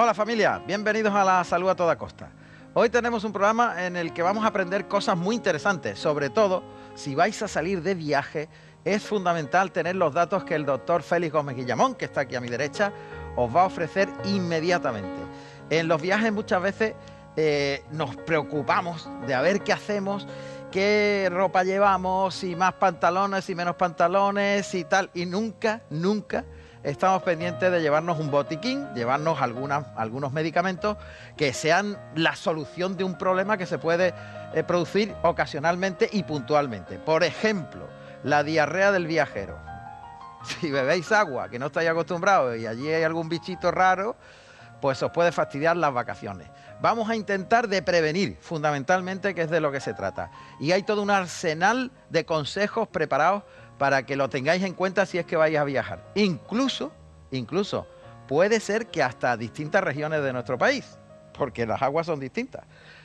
Hola familia, bienvenidos a La Salud a Toda Costa. Hoy tenemos un programa en el que vamos a aprender cosas muy interesantes. Sobre todo, si vais a salir de viaje, es fundamental tener los datos que el doctor Félix Gómez Guillamón, que está aquí a mi derecha, os va a ofrecer inmediatamente. En los viajes muchas veces nos preocupamos de a ver qué hacemos, qué ropa llevamos, si más pantalones, si menos pantalones y tal. Y nunca estamos pendientes de llevarnos un botiquín, llevarnos algunos medicamentos que sean la solución de un problema que se puede producir ocasionalmente y puntualmente. Por ejemplo, la diarrea del viajero. Si bebéis agua que no estáis acostumbrados y allí hay algún bichito raro, pues os puede fastidiar las vacaciones. Vamos a intentar de prevenir, fundamentalmente, que es de lo que se trata. Y hay todo un arsenal de consejos preparados para que lo tengáis en cuenta si es que vais a viajar. Incluso, puede ser que hasta distintas regiones de nuestro país, porque las aguas son distintas.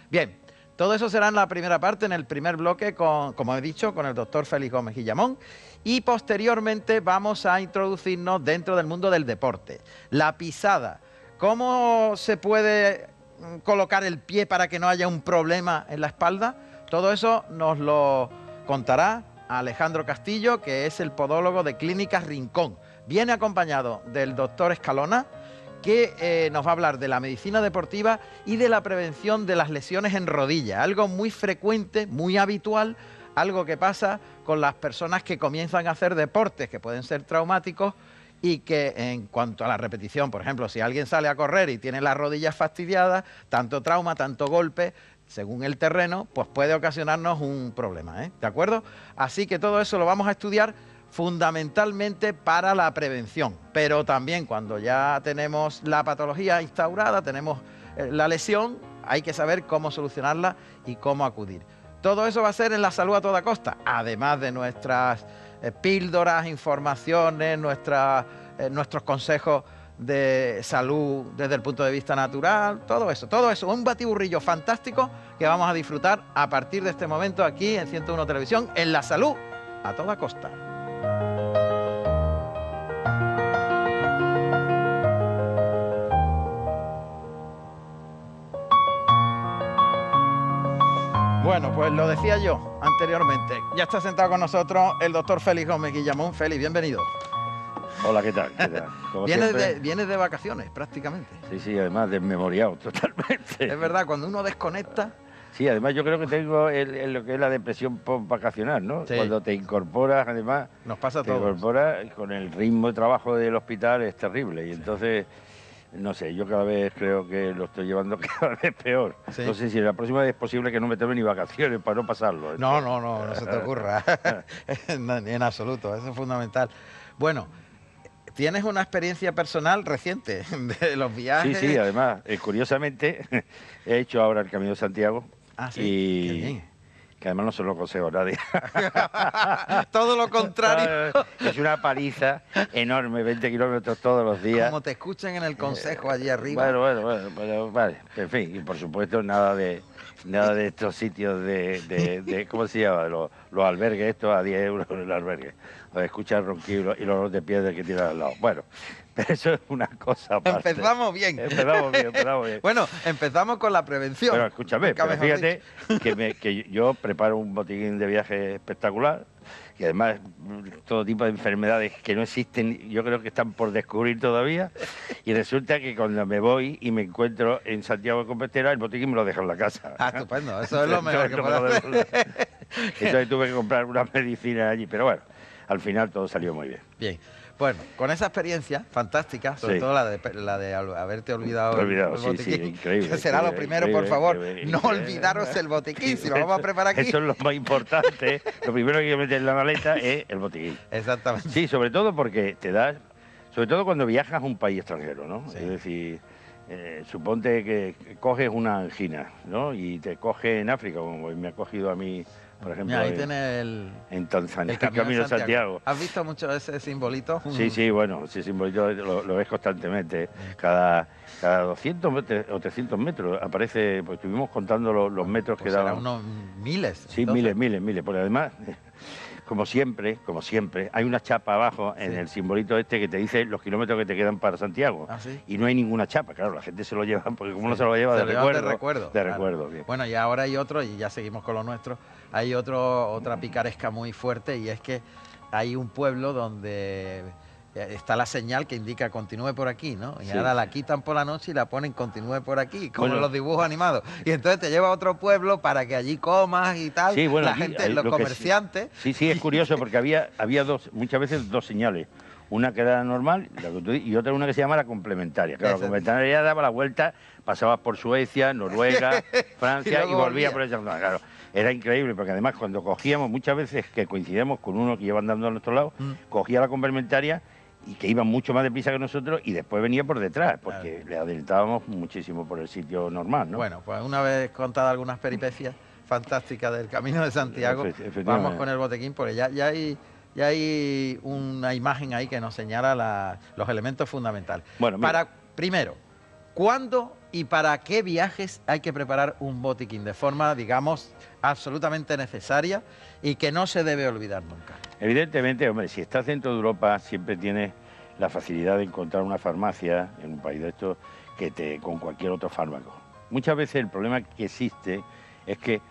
Bien, todo eso será en la primera parte, en el primer bloque, como he dicho, con el doctor Félix Gómez Guillamón. Y posteriormente vamos a introducirnos dentro del mundo del deporte. La pisada. ¿Cómo se puede colocar el pie para que no haya un problema en la espalda? Todo eso nos lo contará Alejandro Castillo, que es el podólogo de Clínicas Rincón. Viene acompañado del doctor Escalona, que nos va a hablar de la medicina deportiva y de la prevención de las lesiones en rodilla. Algo muy frecuente, muy habitual, algo que pasa con las personas que comienzan a hacer deportes que pueden ser traumáticos y que en cuanto a la repetición, por ejemplo, si alguien sale a correr y tiene las rodillas fastidiadas, tanto trauma, tanto golpe, según el terreno, pues puede ocasionarnos un problema, ¿De acuerdo? Así que todo eso lo vamos a estudiar fundamentalmente para la prevención, pero también cuando ya tenemos la patología instaurada, tenemos la lesión, hay que saber cómo solucionarla y cómo acudir. Todo eso va a ser en La Salud a Toda Costa, además de nuestras píldoras, informaciones, nuestros consejos de salud desde el punto de vista natural, todo eso, un batiburrillo fantástico que vamos a disfrutar a partir de este momento aquí en 101 Televisión, en La Salud a Toda Costa. Bueno, pues lo decía yo anteriormente, ya está sentado con nosotros el doctor Félix Gómez Guillamón. Félix, bienvenido. Hola, ¿qué tal? Vienes de vacaciones, prácticamente. Sí, además desmemoriado totalmente. Es verdad, cuando uno desconecta... Sí, además yo creo que tengo lo que es la depresión post-vacacional, ¿no? Sí. Cuando te incorporas, además... Nos pasa a te todos. incorporas con el ritmo de trabajo del hospital, es terrible. Y entonces, no sé, yo cada vez creo que lo estoy llevando cada vez peor. Sí. No sé si la próxima vez es posible que no me tome ni vacaciones para no pasarlo. No se te ocurra. En absoluto, eso es fundamental. Bueno... Tienes una experiencia personal reciente de los viajes. Sí, además, curiosamente, he hecho ahora el Camino de Santiago. Ah, sí, y qué bien. Que además no se lo aconsejo a nadie. Todo lo contrario. Es una paliza enorme, 20 kilómetros todos los días. Como te escuchan en el consejo allí arriba. Bueno, pero vale, en fin, y por supuesto nada de estos sitios de ¿cómo se llama? Los albergues estos a 10 euros en el albergue. Escuchar el ronquido y los de piedra que tiran al lado. Bueno, pero eso es una cosa aparte. Empezamos bien. Empezamos bien. Bueno, empezamos con la prevención. Pero escúchame, fíjate que yo preparo un botiquín de viaje espectacular, y además todo tipo de enfermedades que no existen, yo creo que están por descubrir todavía, y resulta que cuando me voy y me encuentro en Santiago de Compostela, el botiquín me lo deja en la casa. Ah, estupendo, eso es lo mejor que puedo hacer. Entonces tuve que comprar una medicina allí, pero bueno, al final todo salió muy bien. Bien. Bueno, con esa experiencia fantástica, sobre todo la de haberte olvidado el botiquín, sí, increíble. Que será lo primero, por favor, no olvidaros el botiquín, si lo vamos a preparar aquí. Eso es lo más importante, lo primero que hay que meter en la maleta es el botiquín. Exactamente. Sí, sobre todo porque te das, sobre todo cuando viajas a un país extranjero, ¿no? Sí. Es decir, suponte que coges una angina, ¿no? Y te coge en África, como me ha cogido a mí, por ejemplo, Mira, ahí tiene en Tanzania, el Camino de Santiago. ¿Has visto mucho ese simbolito? Sí, bueno, ese simbolito lo ves constantemente. Cada 200 metros, o 300 metros aparece, pues estuvimos contando los metros que daban. Unos miles. Sí, entonces. miles, porque además, como siempre, hay una chapa abajo en el simbolito este que te dice los kilómetros que te quedan para Santiago. ¿Ah, sí? Y no hay ninguna chapa, claro, la gente se lo lleva, porque como no se lo lleva Se de lo llevan recuerdo. De claro. recuerdo, bien. Bueno, y ahora hay otro, y ya seguimos con lo nuestro, hay otra picaresca muy fuerte, y es que hay un pueblo donde está la señal que indica continúe por aquí, ¿no? Y ahora la quitan por la noche y la ponen continúe por aquí, como en los dibujos animados. Y entonces te lleva a otro pueblo para que allí comas y tal. Sí, bueno, la gente, los comerciantes. Sí, es curioso porque había muchas veces dos señales. Una que era normal y otra una que se llama la complementaria. Claro, la complementaria daba la vuelta, pasabas por Suecia, Noruega, Francia y volvía por esa zona. Claro, era increíble porque además cuando cogíamos, muchas veces que coincidíamos con uno que iba andando a nuestro lado, cogía la complementaria y que iba mucho más deprisa que nosotros y después venía por detrás, porque le adelantábamos muchísimo por el sitio normal, ¿no? Bueno, pues una vez contadas algunas peripecias fantásticas del Camino de Santiago, vamos con el botequín, porque ya hay una imagen ahí que nos señala los elementos fundamentales. Bueno, primero, ¿cuándo y para qué viajes hay que preparar un botiquín de forma, digamos, absolutamente necesaria y que no se debe olvidar nunca? Evidentemente, hombre, si estás dentro de Europa siempre tienes la facilidad de encontrar una farmacia en un país de estos con cualquier otro fármaco. Muchas veces el problema que existe es que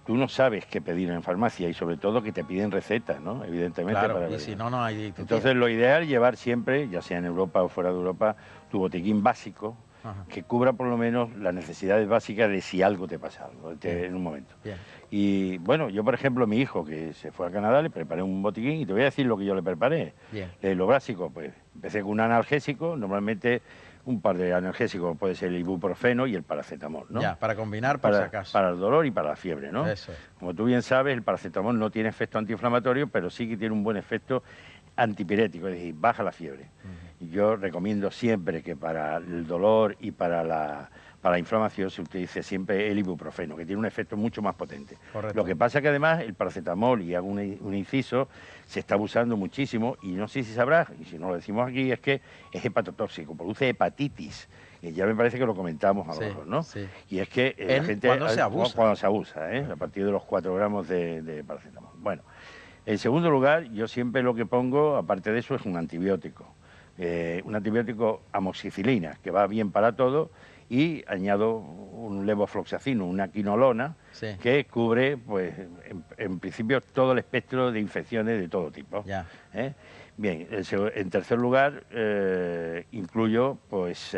tú no sabes qué pedir en farmacia y sobre todo que te piden recetas, ¿no? Evidentemente. Claro, y si no, no hay... Entonces lo ideal es llevar siempre, ya sea en Europa o fuera de Europa, tu botiquín básico, que cubra por lo menos las necesidades básicas de si algo te pasa algo en un momento. Bien. Y bueno, yo por ejemplo, a mi hijo que se fue a Canadá le preparé un botiquín y te voy a decir lo que yo le preparé. Bien. Lo básico, pues empecé con un analgésico, normalmente un par de analgésicos, puede ser el ibuprofeno y el paracetamol, ¿no? Ya, para combinar por si acaso. Para el dolor y para la fiebre, ¿no? Eso es. Como tú bien sabes, el paracetamol no tiene efecto antiinflamatorio, pero sí que tiene un buen efecto antipirético, es decir, baja la fiebre. Y yo recomiendo siempre que para el dolor y para la inflamación se utilice siempre el ibuprofeno, que tiene un efecto mucho más potente. Correcto. Lo que pasa que además el paracetamol, y hago un inciso, se está abusando muchísimo y no sé si sabrás, y si no lo decimos aquí, es que es hepatotóxico, produce hepatitis. Ya me parece que lo comentamos a lo mejor, ¿no? Sí. Y es que la gente... Cuando se abusa. Cuando se abusa, a partir de los 4 gramos de paracetamol. Bueno, en segundo lugar, yo siempre lo que pongo, aparte de eso, es un antibiótico. Un antibiótico amoxicilina, que va bien para todo, y añado un levofloxacino, una quinolona, que cubre, pues, en principio, todo el espectro de infecciones de todo tipo. Ya. Bien, en tercer lugar, incluyo, pues,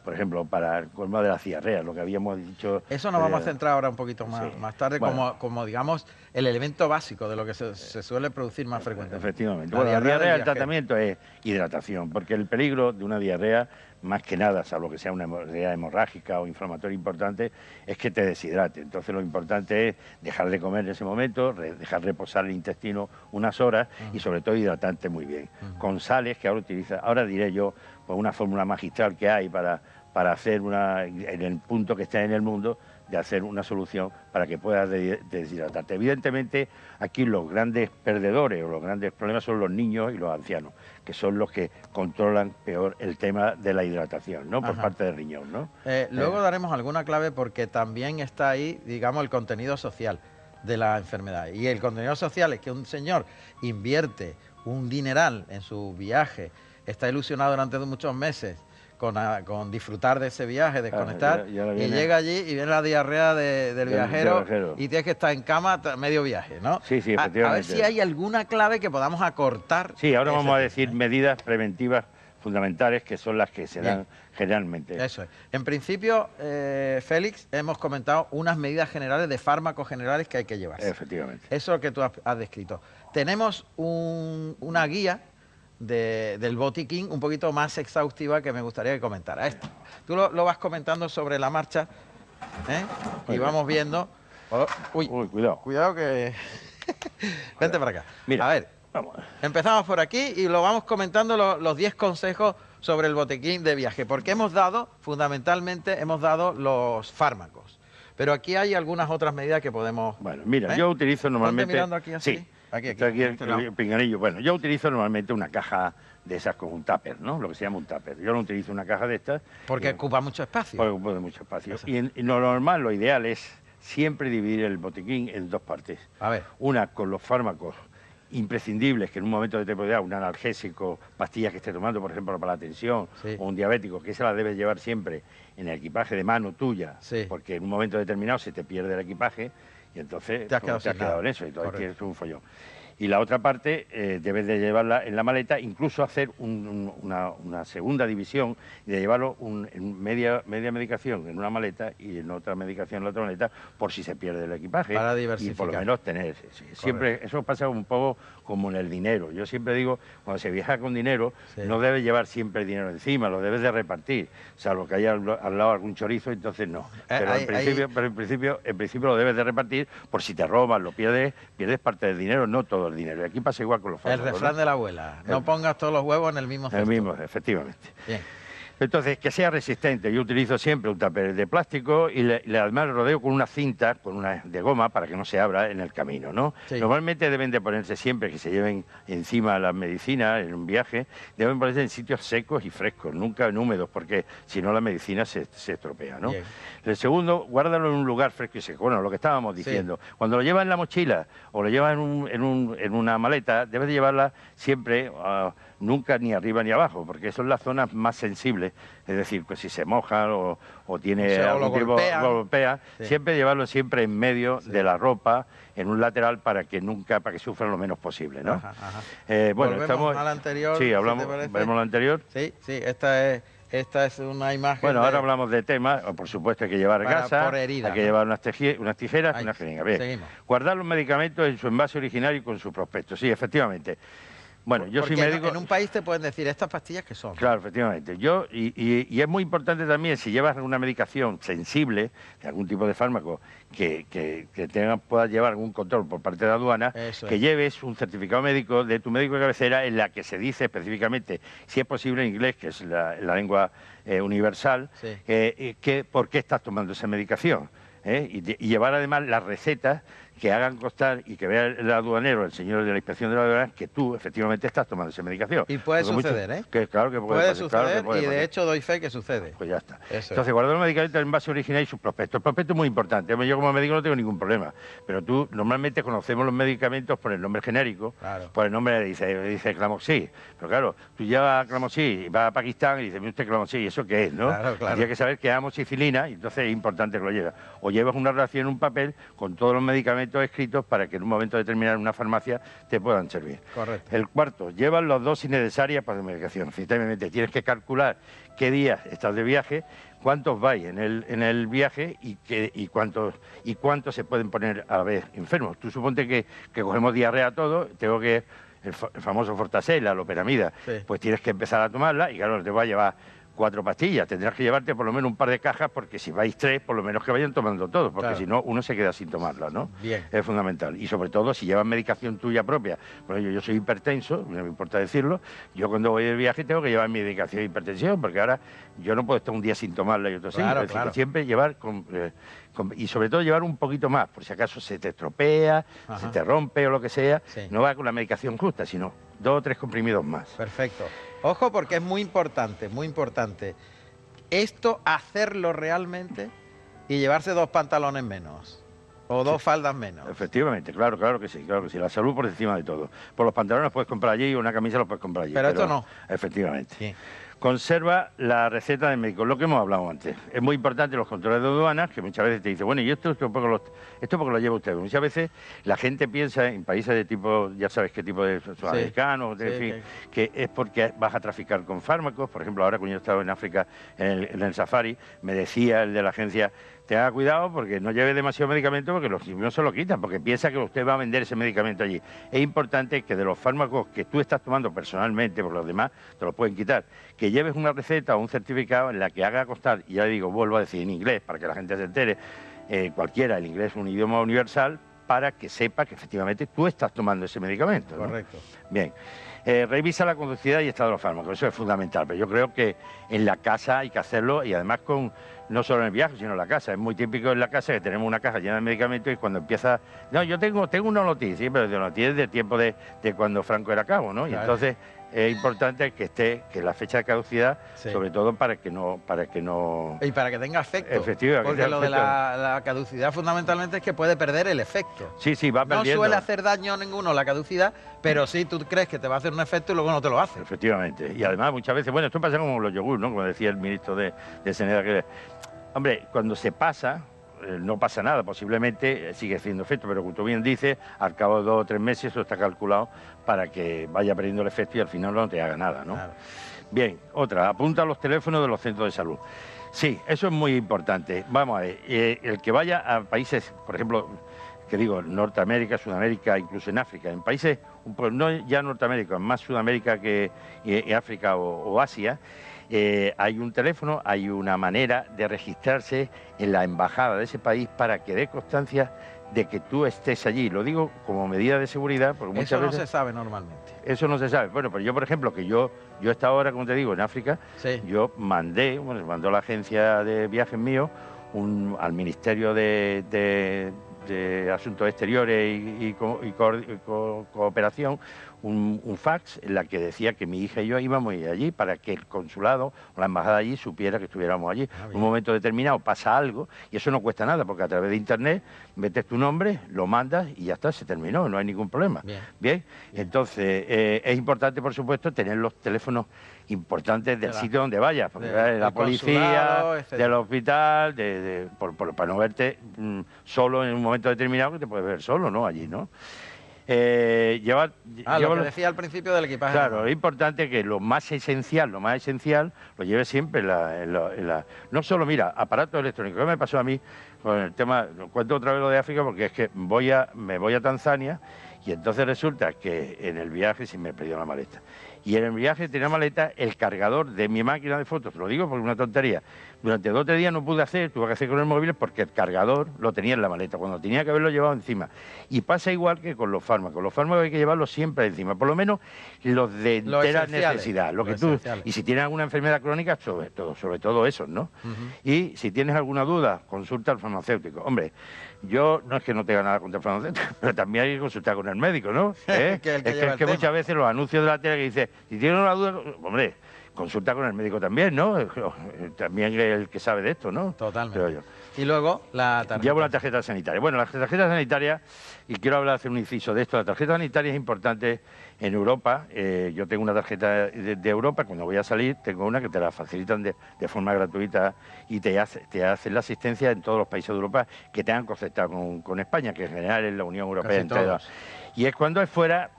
por ejemplo, para el colmo de las diarreas, lo que habíamos dicho... Eso nos vamos a centrar ahora un poquito más tarde, bueno, como, digamos, el elemento básico de lo que se suele producir más frecuentemente. Efectivamente. La diarrea, el tratamiento es hidratación, porque el peligro de una diarrea, más que nada, salvo que sea una diarrea hemorrágica o inflamatoria importante, es que te deshidrate. Entonces lo importante es dejar de comer en ese momento, dejar reposar el intestino unas horas y sobre todo hidratante muy bien. Con sales que ahora diré yo, pues una fórmula magistral que hay para hacer en el punto que está en el mundo, de hacer una solución para que puedas deshidratarte. Evidentemente, aquí los grandes perdedores o los grandes problemas son los niños y los ancianos, que son los que controlan peor el tema de la hidratación, ¿no? Por parte del riñón, ¿no? Luego daremos alguna clave porque también está ahí, digamos, el contenido social de la enfermedad. Y el contenido social es que un señor invierte un dineral en su viaje, está ilusionado durante muchos meses con disfrutar de ese viaje, desconectar, y llega allí y viene la diarrea del viajero y tienes que estar en cama medio viaje, ¿no? Sí, efectivamente. A ver si hay alguna clave que podamos acortar. Sí, ahora vamos a decir medidas preventivas fundamentales que son las que se dan generalmente. Eso es. En principio, Félix, hemos comentado unas medidas generales de fármacos generales que hay que llevarse. Efectivamente. Eso que tú has descrito. Tenemos una guía del botiquín un poquito más exhaustiva que me gustaría que comentara. Esto. Tú lo vas comentando sobre la marcha, y vamos viendo. Uy, cuidado. Cuidado que... Vente para acá. Mira, a ver, empezamos por aquí y lo vamos comentando los 10 consejos sobre el botiquín de viaje, porque fundamentalmente hemos dado los fármacos. Pero aquí hay algunas otras medidas que podemos... Bueno, mira, yo utilizo normalmente... ¿Ponte mirando aquí así? Sí. Aquí el pinganillo. Bueno, yo utilizo normalmente una caja de esas con un tupper, ¿no? Lo que se llama un tupper. Yo no utilizo una caja de estas. Porque ocupa mucho espacio. Porque ocupa mucho espacio. Y lo normal, lo ideal es siempre dividir el botiquín en dos partes. A ver. Una con los fármacos imprescindibles, que en un momento de determinado, un analgésico, pastillas que esté tomando, por ejemplo, para la tensión, o un diabético, que se las debes llevar siempre en el equipaje de mano tuya, porque en un momento determinado se te pierde el equipaje y entonces te has quedado en eso y entonces tienes un follón. Y la otra parte debes de llevarla en la maleta, incluso hacer una segunda división y de llevarlo en media medicación en una maleta y en otra medicación en la otra maleta por si se pierde el equipaje. Para diversificar. Y por lo menos tener. Siempre, eso pasa un poco como en el dinero. Yo siempre digo, cuando se viaja con dinero, no debes llevar siempre el dinero encima, lo debes de repartir, salvo que haya al lado algún chorizo, entonces no. Pero en principio lo debes de repartir por si te roban, lo pierdes parte del dinero, no todo el dinero. Y aquí pasa igual con los fármacos. El refrán de la abuela, no pongas todos los huevos en el mismo cesto. El mismo, efectivamente. Bien. Entonces, que sea resistente. Yo utilizo siempre un tupper de plástico y además lo rodeo con una cinta, de goma, para que no se abra en el camino, ¿no? Normalmente deben de ponerse siempre, que se lleven encima las medicinas en un viaje, deben ponerse en sitios secos y frescos, nunca en húmedos, porque si no la medicina se estropea, ¿no? Bien. El segundo, guárdalo en un lugar fresco y seco. Bueno, lo que estábamos diciendo. Cuando lo llevas en la mochila o lo llevas en una maleta, debes de llevarla siempre... nunca ni arriba ni abajo, porque son las zonas más sensibles, es decir, pues si se moja o tiene algún tipo de golpea, siempre llevarlo siempre en medio de la ropa, en un lateral para que sufran lo menos posible, ¿no? Bueno, estamos al anterior. Sí, vemos lo anterior. Sí, esta es una imagen. Bueno, ahora hablamos de temas, por supuesto hay que llevar gasa, hay que llevar unas tijeras y una jeringa. Bien. Guardar los medicamentos en su envase original y con su prospecto. Sí, efectivamente. Bueno, yo soy médico. En un país te pueden decir estas pastillas que son. Claro, efectivamente. Y es muy importante también, si llevas una medicación sensible, de algún tipo de fármaco, que puedas llevar algún control por parte de la aduana, lleves un certificado médico de tu médico de cabecera en la que se dice específicamente, si es posible en inglés, que es la lengua universal, por qué estás tomando esa medicación. Y llevar además las recetas que hagan constar y que vea el aduanero, el señor de la inspección de la aduana, que tú efectivamente estás tomando esa medicación. Y puede suceder, claro que puede suceder, y de hecho doy fe que sucede. Pues ya está. Entonces, guardar los medicamentos en envase original y sus prospectos. El prospecto es muy importante. Yo como médico no tengo ningún problema, pero tú normalmente conocemos los medicamentos por el nombre genérico, por el nombre, dice Clamoxil. Pero claro, tú llevas Clamoxil y vas a Pakistán y dices, mire usted Clamoxil, ¿y eso qué es, no? Claro. Tienes que saber que es amoxicilina y entonces es importante que lo lleves. O llevas una relación en un papel con todos los medicamentos escritos para que en un momento determinado en una farmacia te puedan servir. Correcto. El cuarto, llevan las dosis necesarias para la medicación. Efectivamente, tienes que calcular qué días estás de viaje, cuántos vais en el viaje y cuántos se pueden poner a la vez enfermos. Tú suponte que cogemos diarrea todo, el famoso Fortasel, la loperamida, pues tienes que empezar a tomarla y claro, te va a llevar 4 pastillas, tendrás que llevarte por lo menos un par de cajas, porque si vais 3, por lo menos que vayan tomando todos, porque si no, uno se queda sin tomarla, ¿no? Bien. Es fundamental. Y sobre todo, si llevas medicación tuya propia, por ejemplo, yo soy hipertenso, no me importa decirlo, yo cuando voy de viaje tengo que llevar mi medicación de hipertensión, porque ahora yo no puedo estar un día sin tomarla y otro sí. Es decir, que siempre llevar, y sobre todo llevar un poquito más, por si acaso se te estropea, se te rompe o lo que sea, no va con la medicación justa, sino 2 o 3 comprimidos más. Perfecto. Ojo, porque es muy importante, esto hacerlo realmente y llevarse 2 pantalones menos o 2 faldas menos. Efectivamente, claro que sí. La salud por encima de todo. Por los pantalones los puedes comprar allí y una camisa los puedes comprar allí. Pero esto no. Efectivamente. Sí. Conserva la receta del médico, lo que hemos hablado antes. Es muy importante los controles de aduanas, que muchas veces te dicen, bueno, ¿y esto porque lo lleva usted? Muchas veces la gente piensa en países de tipo, ya sabes qué tipo de sudamericanos, en fin, que es porque vas a traficar con fármacos. Por ejemplo, ahora cuando yo estaba en África, en el safari, me decía el de la agencia, tenga cuidado porque no lleve demasiado medicamento porque los niños se lo quitan, porque piensa que usted va a vender ese medicamento allí. Es importante que de los fármacos que tú estás tomando personalmente, porque los demás te los pueden quitar, que lleves una receta o un certificado en la que haga constar, y ya digo, vuelvo a decir en inglés para que la gente se entere, cualquiera, el inglés es un idioma universal, para que sepa que efectivamente tú estás tomando ese medicamento, ¿no? Correcto. Bien. Revisa la conductividad y estado de los fármacos, eso es fundamental, pero yo creo que en la casa hay que hacerlo y además no solo en el viaje, sino en la casa. Es muy típico en la casa que tenemos una caja llena de medicamentos y cuando empieza... No, yo tengo una noticia, pero de noticia de tiempo de cuando Franco era cabo, ¿no? Y entonces es importante que esté, que la fecha de caducidad, Sí. sobre todo para que no Y para que tenga efecto. Efectivamente, que Porque tenga lo de efecto. la caducidad fundamentalmente es que puede perder el efecto. Sí, sí, va No perdiendo. suele hacer daño ninguno la caducidad, pero sí tú crees que te va a hacer un efecto y luego no te lo hace. Efectivamente. Y además muchas veces, bueno, esto pasa como los yogur, ¿no? Como decía el ministro de Sanidad, que, hombre, cuando se pasa, no pasa nada, posiblemente sigue haciendo efecto, pero como tú bien dices, al cabo de 2 o 3 meses eso está calculado para que vaya perdiendo el efecto y al final no te haga nada, ¿no? Claro. Bien, otra, apunta a los teléfonos de los centros de salud. Sí, eso es muy importante. Vamos a ver, el que vaya a países, por ejemplo, que digo, Norteamérica, Sudamérica, incluso en África, en países, no ya Norteamérica, más Sudamérica que África o Asia, hay un teléfono, hay una manera de registrarse en la embajada de ese país para que dé constancia de que tú estés allí. Lo digo como medida de seguridad, porque muchas Eso no veces se sabe normalmente. eso no se sabe. Bueno, pero yo, por ejemplo, que yo he estado ahora, como te digo, en África, Sí. yo mandó la agencia de viajes mío al Ministerio de Asuntos Exteriores y Cooperación un fax en la que decía que mi hija y yo íbamos a ir allí para que el consulado o la embajada allí supiera que estuviéramos allí. En un momento determinado pasa algo y eso no cuesta nada porque a través de internet metes tu nombre, lo mandas y ya está, se terminó, no hay ningún problema. Bien. Entonces es importante, por supuesto, tener los teléfonos importantes del sitio donde vayas, porque de la policía, del hospital, para no verte solo en un momento determinado, que te puedes ver solo, ¿no? Allí, ¿no? lo que decía al principio del equipaje. Claro, es importante que lo más esencial, lo lleve siempre no solo, mira, aparatos electrónicos. ¿Qué me pasó a mí con el tema? Cuento otra vez lo de África porque es que me voy a Tanzania y entonces resulta que en el viaje sí me he perdido la maleta. Y en el viaje tenía maleta el cargador de mi máquina de fotos, te lo digo porque es una tontería. Durante 2 o 3 días no pude tuve que hacer con el móvil porque el cargador lo tenía en la maleta, cuando tenía que haberlo llevado encima. Y pasa igual que con los fármacos hay que llevarlos siempre encima, por lo menos los de entera necesidad. Y si tienes alguna enfermedad crónica, sobre todo eso, ¿no? Y si tienes alguna duda, consulta al farmacéutico. Hombre, yo no es que no tenga nada contra el farmacéutico, pero también hay que consultar con el médico, ¿no? Es que muchas veces los anuncios de la tele que dice, si tienes una duda, hombre, consulta con el médico también, ¿no? También el que sabe de esto, ¿no? Totalmente. Y luego la tarjeta. Llevo la tarjeta sanitaria. Bueno, la tarjeta sanitaria, y quiero hacer un inciso de esto, la tarjeta sanitaria es importante en Europa. Yo tengo una tarjeta de Europa, cuando voy a salir tengo una que te la facilitan de forma gratuita y te hacen la asistencia en todos los países de Europa que tengan concertado con España, que en general es la Unión Europea entera. Y es cuando es fuera,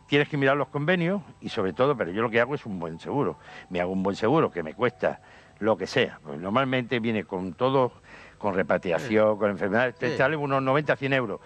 tienes que mirar los convenios y sobre todo, pero yo lo que hago es un buen seguro. Me hago un buen seguro que me cuesta lo que sea. Pues normalmente viene con todo, con repatriación, con enfermedades, te sale unos 90 100 euros.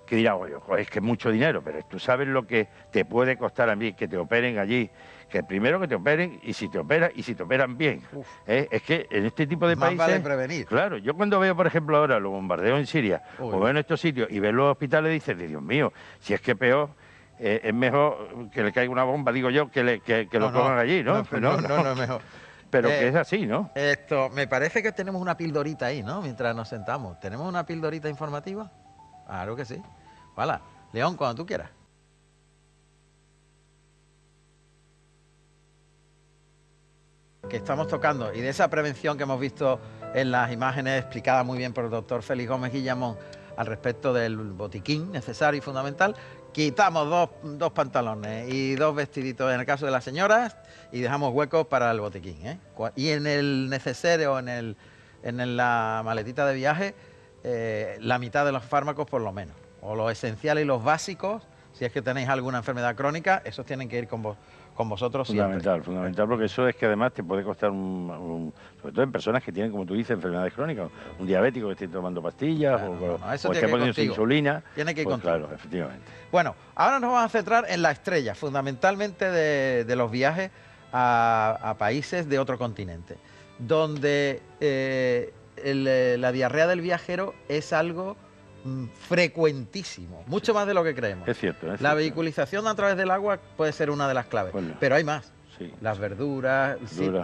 Que dirá, oye, es que es mucho dinero, pero tú sabes lo que te puede costar a mí que te operen allí. Que primero que te operen y si te operan bien. Es que en este tipo de países... vale prevenir. Claro, yo cuando veo, por ejemplo, ahora los bombardeos en Siria, o veo en estos sitios y veo los hospitales, dices, Dios mío, si es que peor... es mejor que le caiga una bomba, digo yo, que lo pongan allí, ¿no? No es mejor. Pero que es así, ¿no? Me parece que tenemos una pildorita ahí, ¿no? Mientras nos sentamos. ¿Tenemos una pildorita informativa? Claro que sí. Hola, León, cuando tú quieras. Que estamos tocando y de esa prevención que hemos visto en las imágenes explicada muy bien por el doctor Félix Gómez Guillamón al respecto del botiquín necesario y fundamental. Quitamos dos pantalones y 2 vestiditos en el caso de las señoras y dejamos huecos para el botiquín, ¿eh? Y en el necesario o en la maletita de viaje, la mitad de los fármacos por lo menos, o los esenciales y los básicos. Si es que tenéis alguna enfermedad crónica, esos tienen que ir con vosotros siempre. Fundamental, porque eso es que además te puede costar sobre todo en personas que tienen, como tú dices, enfermedades crónicas, un diabético que esté tomando pastillas o esté poniendo insulina. Tiene que ir contigo. Claro, efectivamente. Bueno, ahora nos vamos a centrar en la estrella, fundamentalmente de los viajes a países de otro continente, donde la diarrea del viajero es algo frecuentísimo, mucho más de lo que creemos. Es cierto. La vehiculización a través del agua puede ser una de las claves, pero hay más. Sí. Las verduras,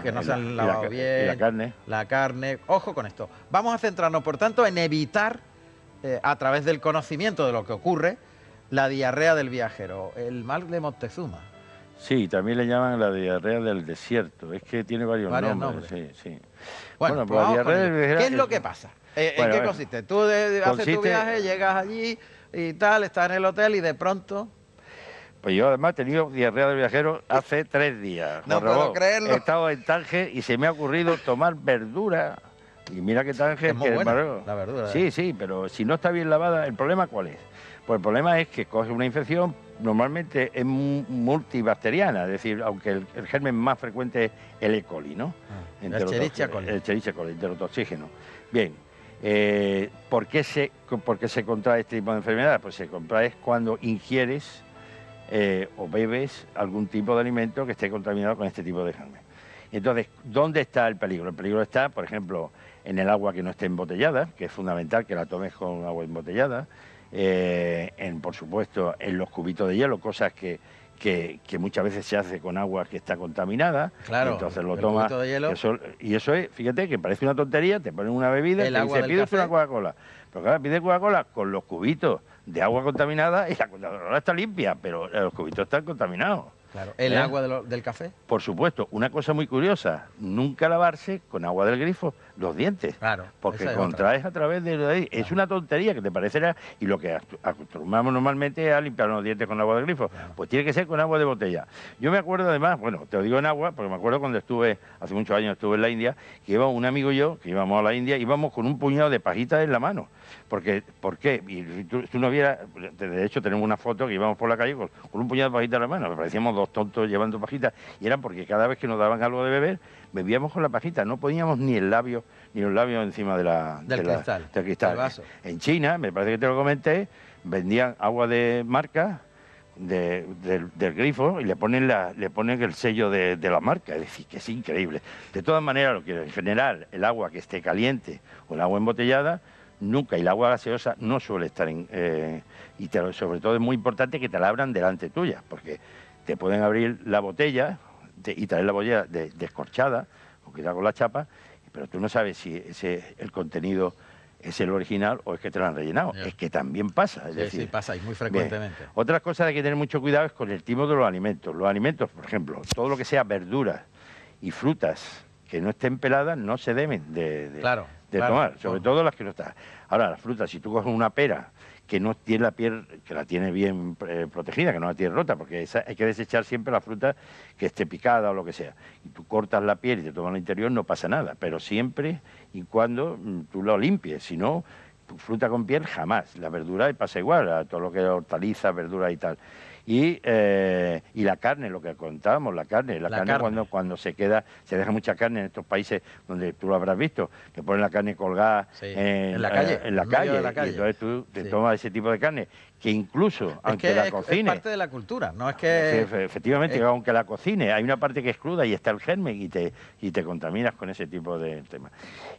que no se han lavado bien. Y la carne. La carne. Ojo con esto. Vamos a centrarnos, por tanto, en evitar, a través del conocimiento de lo que ocurre, la diarrea del viajero, el mal de Moctezuma. Sí, también le llaman la diarrea del desierto. Es que tiene varios nombres. Sí, sí. Bueno, pues la vamos con diarrea del ello. desierto... ¿Qué es lo que pasa? ¿En Bueno, qué consiste? Tú haces tu viaje, llegas allí y tal, estás en el hotel y de pronto... Pues yo además he tenido diarrea del viajero hace 3 días. No puedo creerlo. He estado en Tánger y se me ha ocurrido tomar verdura. Y mira que Tánger... Es muy buena la verdura. Sí, sí, pero si no está bien lavada, ¿el problema cuál es? Pues el problema es que coge una infección, normalmente es multibacteriana, es decir, aunque el germen más frecuente es el E. coli, ¿no? El Escherichia coli. El Escherichia coli, enterotoxígeno. Bien, ¿por qué se contrae este tipo de enfermedad? Pues se contrae cuando ingieres o bebes algún tipo de alimento que esté contaminado con este tipo de germen. Entonces, ¿dónde está el peligro? El peligro está, por ejemplo, en el agua que no esté embotellada, que es fundamental que la tomes con agua embotellada, por supuesto, en los cubitos de hielo, cosas que muchas veces se hace con agua que está contaminada. Claro, entonces lo tomas. De hielo. Y eso es, fíjate, que parece una tontería, te ponen una bebida y te dice, pides una Coca-Cola. Pero claro, pides Coca-Cola con los cubitos de agua contaminada y la Coca-Cola está limpia, pero los cubitos están contaminados. Claro. ¿El agua del café? Por supuesto, una cosa muy curiosa, nunca lavarse con agua del grifo los dientes. Claro. Porque contraes a través de ahí. Claro. Es una tontería que te parecerá, y lo que acostumbramos normalmente es a limpiar los dientes con agua del grifo. Claro. Pues tiene que ser con agua de botella. Yo me acuerdo además, bueno, te lo digo en agua, porque me acuerdo cuando estuve, hace muchos años estuve en la India, que iba un amigo y yo, que íbamos a la India, íbamos con un puñado de pajitas en la mano. ¿Por qué? Y tú no vieras, de hecho tenemos una foto que íbamos por la calle con un puñado de pajitas en la mano, me parecíamos dos tontos llevando pajitas, y era porque cada vez que nos daban algo de beber, bebíamos con la pajita, no poníamos ni los labios encima del cristal. El vaso. En China, me parece que te lo comenté, vendían agua de marca del grifo y le ponen el sello de la marca, es decir, que es increíble. De todas maneras, en general, el agua que esté caliente o el agua embotellada, nunca, y el agua gaseosa no suele estar sobre todo es muy importante que te la abran delante tuya, porque te pueden abrir la botella y traer la botella descorchada, o quizá con la chapa, pero tú no sabes si el contenido es el original o es que te lo han rellenado. Yeah. Es que también pasa. Sí, pasa y muy frecuentemente. Bien. Otra cosa que hay que tener mucho cuidado es con el timo de los alimentos. Los alimentos, por ejemplo, todo lo que sea verduras y frutas que no estén peladas no se deben de tomar, sobre todo las que no están. Ahora, las frutas, si tú coges una pera que no tiene la piel, que la tiene bien protegida, que no la tiene rota, porque hay que desechar siempre la fruta que esté picada o lo que sea. Y tú cortas la piel y te tomas el interior, no pasa nada, pero siempre y cuando tú lo limpies, si no, tu fruta con piel jamás. La verdura pasa igual, a todo lo que es hortalizas, verduras y tal. Y la carne, lo que contábamos, la carne cuando se deja mucha carne en estos países donde tú lo habrás visto, que ponen la carne colgada en la calle, y entonces tú te tomas ese tipo de carne, que incluso, aunque la cocine... Es parte de la cultura, no es que... Efectivamente, aunque la cocine, hay una parte que es cruda y está el germen y te contaminas con ese tipo de temas.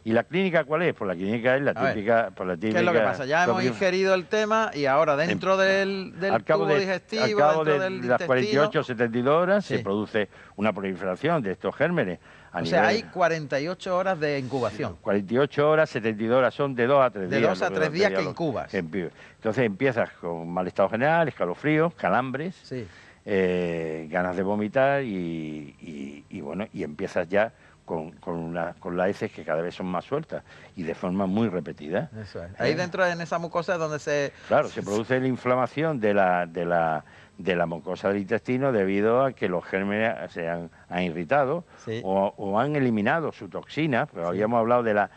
¿Y la clínica cuál es? Pues la clínica es la típica... ¿Qué es lo que pasa? Ya hemos ingerido el tema y ahora dentro del tubo digestivo, al cabo de las 48 o 72 horas se produce una proliferación de estos gérmenes. O sea, hay 48 horas de incubación. 48 horas, 72 horas, son de 2 a 3 días. De 2 a 3 días que incubas. Entonces empiezas con mal estado general, escalofríos, calambres, ganas de vomitar y empiezas ya con las heces que cada vez son más sueltas y de forma muy repetida. Eso es. Ahí dentro, en esa mucosa, es donde se produce la inflamación de la mucosa del intestino debido a que los gérmenes se han irritado o han eliminado su toxina, porque habíamos hablado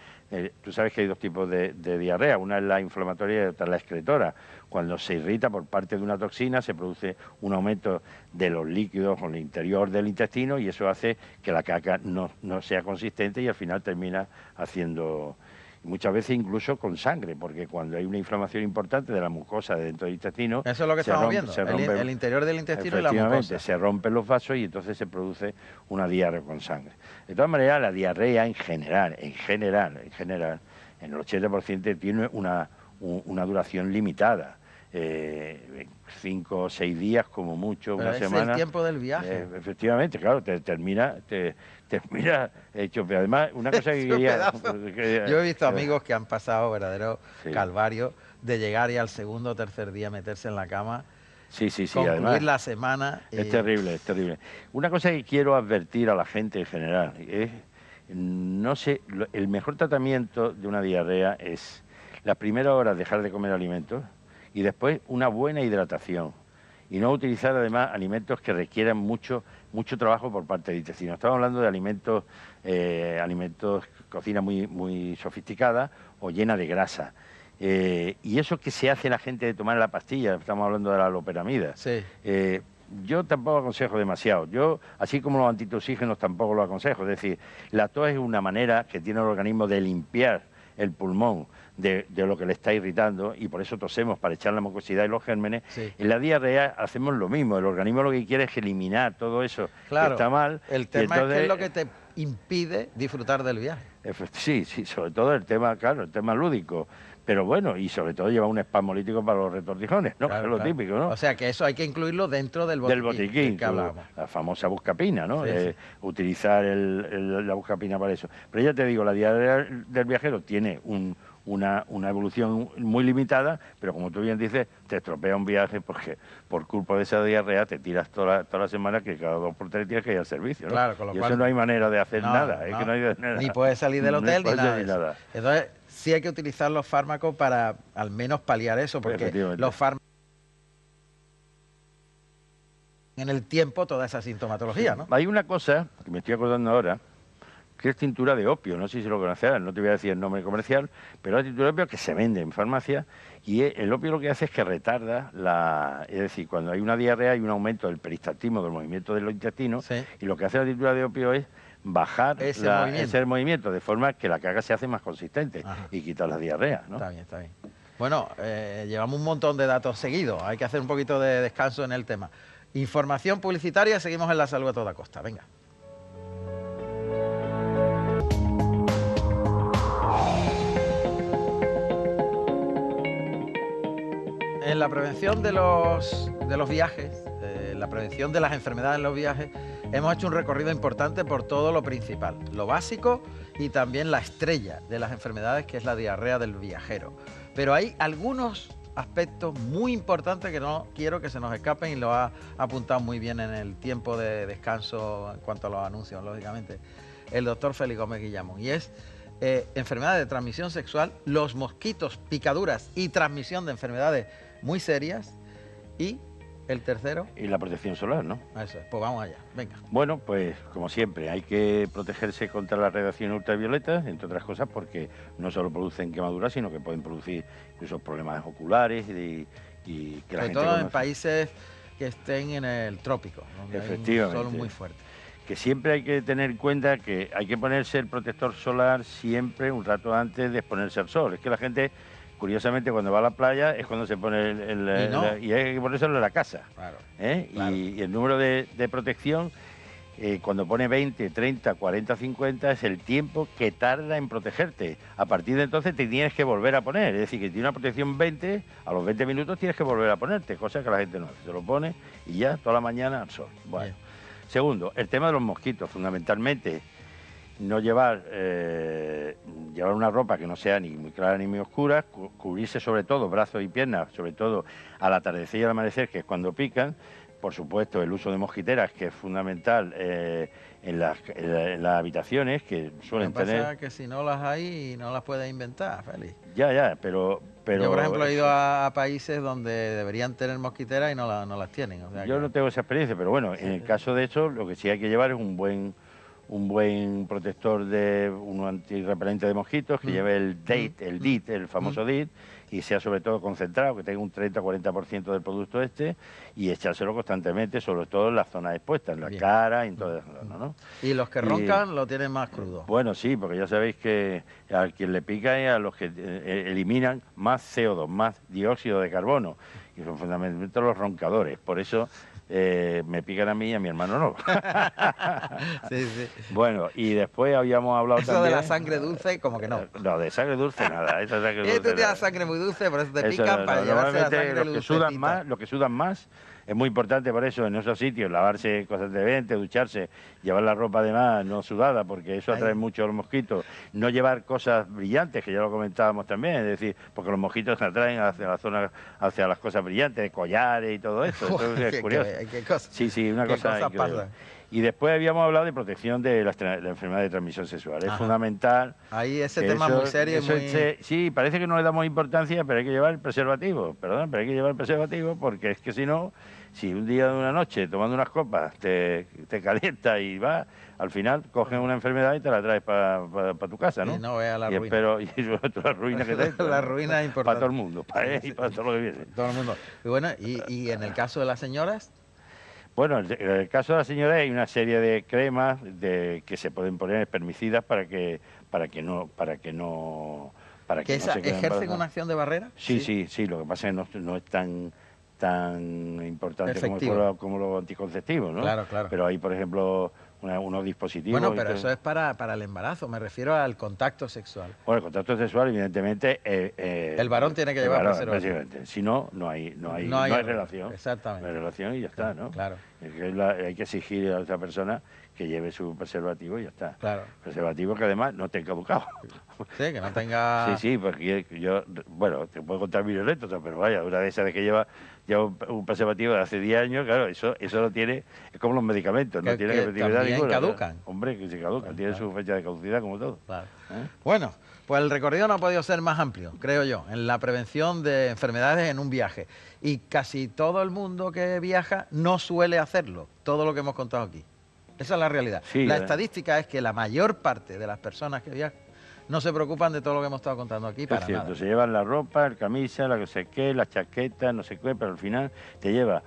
tú sabes que hay dos tipos de diarrea, una es la inflamatoria y otra es la excretora. Cuando se irrita por parte de una toxina se produce un aumento de los líquidos en el interior del intestino y eso hace que la caca no sea consistente y al final termina haciendo... Muchas veces incluso con sangre, porque cuando hay una inflamación importante de la mucosa dentro del intestino... Eso es lo que estamos viendo, el interior del intestino y la mucosa. Se rompen los vasos y entonces se produce una diarrea con sangre. De todas maneras, la diarrea en general, en el 80% tiene una duración limitada. 5 o 6 días como mucho, pero una semana. Es el tiempo del viaje. Efectivamente, claro, te termina hecho, pero además una cosa que quería... Yo he visto amigos que han pasado verdadero calvario de llegar y al segundo o tercer día meterse en la cama Sí, sí, sí. concluir Además, la semana. es terrible, es terrible. Una cosa que quiero advertir a la gente en general es, no sé, el mejor tratamiento de una diarrea es las primeras horas dejar de comer alimentos y después una buena hidratación. Y no utilizar además alimentos que requieran mucho trabajo por parte del intestino. Estamos hablando de alimentos, cocina muy sofisticada o llena de grasa. Y eso que se hace la gente de tomar la pastilla, estamos hablando de la loperamida. Sí. Yo tampoco aconsejo demasiado. Yo, así como los antitoxígenos, tampoco lo aconsejo. Es decir, la tos es una manera que tiene el organismo de limpiar el pulmón de lo que le está irritando, y por eso tosemos, para echar la mucosidad y los gérmenes. Sí. En la diarrea hacemos lo mismo. El organismo lo que quiere es eliminar todo eso que está mal. El tema es que es lo que te impide disfrutar del viaje. Sí, sí, sobre todo el tema, claro, el tema lúdico. Pero bueno, y sobre todo lleva un espasmolítico para los retortijones, ¿no? Claro, Es lo claro. típico, ¿no? O sea, que eso hay que incluirlo dentro del botiquín que hablábamos. La famosa buscapina, ¿no? Sí, sí. Utilizar la buscapina para eso. Pero ya te digo, la diarrea del viajero tiene una evolución muy limitada, pero como tú bien dices, te estropea un viaje porque por culpa de esa diarrea te tiras toda la semana, que cada 2 por 3 tienes que ir al servicio, ¿no? Claro, con lo y cual eso no hay manera de hacer nada, es que no hay nada. Ni puedes salir del hotel No ni puedes nada, hacer de eso. nada. Entonces, sí hay que utilizar los fármacos para al menos paliar eso, porque Efectivamente. los fármacos en el tiempo toda esa sintomatología, ¿no? Hay una cosa que me estoy acordando ahora, que es tintura de opio. No sé si lo conocerás, no te voy a decir el nombre comercial, pero es tintura de opio que se vende en farmacia, y el opio lo que hace es que retarda es decir, cuando hay una diarrea hay un aumento del peristaltismo, del movimiento de los intestinos, Sí. y lo que hace la tintura de opio es bajar ese movimiento, de forma que la caga se hace más consistente. Ajá. Y quitar la diarrea, ¿no? Está bien, está bien. Bueno, llevamos un montón de datos seguidos, hay que hacer un poquito de descanso en el tema. Información publicitaria, seguimos en La Salud a toda costa. Venga. En la prevención de los viajes, la prevención de las enfermedades en los viajes, hemos hecho un recorrido importante por todo lo principal, lo básico y también la estrella de las enfermedades, que es la diarrea del viajero. Pero hay algunos aspectos muy importantes que no quiero que se nos escapen, y lo ha apuntado muy bien en el tiempo de descanso en cuanto a los anuncios, lógicamente, el doctor Félix Gómez Guillamón, y es enfermedades de transmisión sexual, los mosquitos, picaduras y transmisión de enfermedades muy serias, y el tercero... Y la protección solar, ¿no? Eso es, pues vamos allá, venga. Bueno, pues como siempre, hay que protegerse contra la radiación ultravioleta, entre otras cosas porque no solo producen quemaduras, sino que pueden producir incluso problemas oculares y que la gente sobre todo en conoce. países que estén en el trópico, donde Efectivamente. hay un sol muy fuerte. Que siempre hay que tener en cuenta que hay que ponerse el protector solar siempre un rato antes de exponerse al sol. Es que la gente, curiosamente, cuando va a la playa es cuando se pone y hay que ponérselo en la casa. Claro, claro. Y el número de protección, cuando pone 20, 30, 40, 50, es el tiempo que tarda en protegerte. A partir de entonces te tienes que volver a poner. Es decir, que tiene una protección 20, a los 20 minutos tienes que volver a ponerte, cosa que la gente no hace. Se lo pone y ya, toda la mañana al sol. Bueno. Bien. Segundo, el tema de los mosquitos, fundamentalmente. No llevar una ropa que no sea ni muy clara ni muy oscura, cubrirse sobre todo brazos y piernas, sobre todo al atardecer y al amanecer, que es cuando pican. Por supuesto, el uso de mosquiteras, que es fundamental en las habitaciones, que suelen tener... Lo que pasa es que si no las hay, no las puedes inventar, Félix. Ya, pero... Yo, por ejemplo, he ido a países donde deberían tener mosquiteras y no las tienen. O sea, yo no tengo esa experiencia, pero bueno, en el caso de eso, lo que sí hay que llevar es un buen protector, un antirrepelente de mosquitos, que lleve el DEET, el famoso DEET, y sea sobre todo concentrado, que tenga un 30-40% del producto y echárselo constantemente, sobre todo en las zonas expuestas, en la cara y en todas las zonas, ¿no? Y los que roncan lo tienen más crudo. Bueno, sí, porque ya sabéis que a quien le pica es a los que eliminan más CO2, más dióxido de carbono, y son fundamentalmente los roncadores. Por eso me pican a mí y a mi hermano no. Sí, sí. Bueno, y después habíamos hablado eso también... de la sangre dulce, como que no. No, de sangre dulce nada. Esa sangre dulce tú tienes sangre muy dulce, por eso te pican para llevarse la sangre los que sudan más es muy importante por eso en esos sitios lavarse cosas de 20, ducharse, llevar la ropa además no sudada, porque eso atrae mucho a los mosquitos. No llevar cosas brillantes, que ya lo comentábamos también, es decir, porque los mosquitos se atraen hacia la zona, hacia las cosas brillantes, collares y todo esto. Eso es curioso. ¿Qué cosa? Sí, una cosa increíble. Y después habíamos hablado de protección de la enfermedad de transmisión sexual. Es fundamental. Ahí ese tema es muy serio. Sí, parece que no le damos importancia, pero hay que llevar el preservativo. Perdón, pero hay que llevar el preservativo porque es que si no, si un día de una noche tomando unas copas te calienta y vas, al final coges una enfermedad y te la traes para tu casa, ¿no? Y no veas la ruina. La ruina que te la ruina es importante. Para todo el mundo, para él y para todo lo que viene. Todo el mundo. Y bueno, y en el caso de las señoras... Bueno, en el caso de la señora hay una serie de cremas que se pueden poner espermicidas para que no ¿Ejercen una acción de barrera? Sí. Lo que pasa es que no es tan importante como los anticonceptivos, ¿no? Claro. Pero hay, por ejemplo, unos dispositivos... Bueno, pero eso es para el embarazo, me refiero al contacto sexual. Bueno, el contacto sexual, evidentemente... el varón tiene que llevar preservativo. Si no, no hay relación. Exactamente. No hay relación y ya está, ¿no? Claro. Hay que exigir a esa persona que lleve su preservativo y ya está. Claro. Preservativo que además no esté caducado. Sí, que no tenga... Sí, porque yo, bueno, te puedo contar mil anécdotas, pero vaya, una de esas de que lleva un preservativo de hace 10 años, claro, eso lo tiene, es como los medicamentos, no tiene efectividad ninguna. Caducan. Hombre, que se caducan, tienen su fecha de caducidad como todo. Claro. Bueno, pues el recorrido no ha podido ser más amplio, creo yo, en la prevención de enfermedades en un viaje. Y casi todo el mundo que viaja no suele hacerlo, todo lo que hemos contado aquí. Esa es la realidad. Sí, la estadística es que la mayor parte de las personas que viajan no se preocupan de todo lo que hemos estado contando aquí para nada. Es cierto, se llevan la ropa, la camisa, la que sé qué, la chaqueta, no sé qué, pero al final te lleva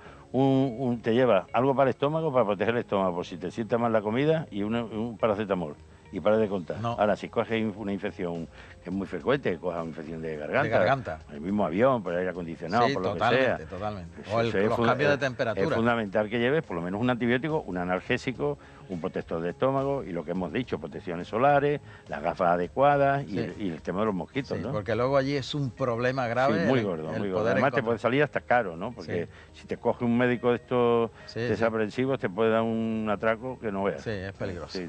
te lleva algo para el estómago, para proteger el estómago, por si te sienta mal la comida, y un paracetamol. Y para de contar. No. Ahora, si coges una infección que es muy frecuente, que cojas una infección de garganta. El mismo avión, por el aire acondicionado, por lo que sea. Totalmente. O los cambios de temperatura. Es fundamental que lleves por lo menos un antibiótico, un analgésico, un protector de estómago y lo que hemos dicho, protecciones solares, las gafas adecuadas y el tema de los mosquitos, ¿no? Porque luego allí es un problema grave. Sí, muy gordo. Además te puede salir hasta caro, ¿no? Porque si te coge un médico de estos desaprensivos te puede dar un atraco que no veas. Sí, es peligroso. Sí.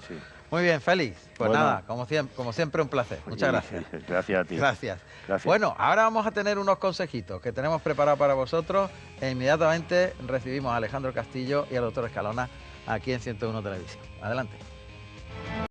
Muy bien, Félix. Pues nada, como siempre un placer. Muchas gracias. Gracias a ti. Gracias. Bueno, ahora vamos a tener unos consejitos que tenemos preparados para vosotros e inmediatamente recibimos a Alejandro Castillo y al doctor Escalona aquí en 101 Televisión. Adelante.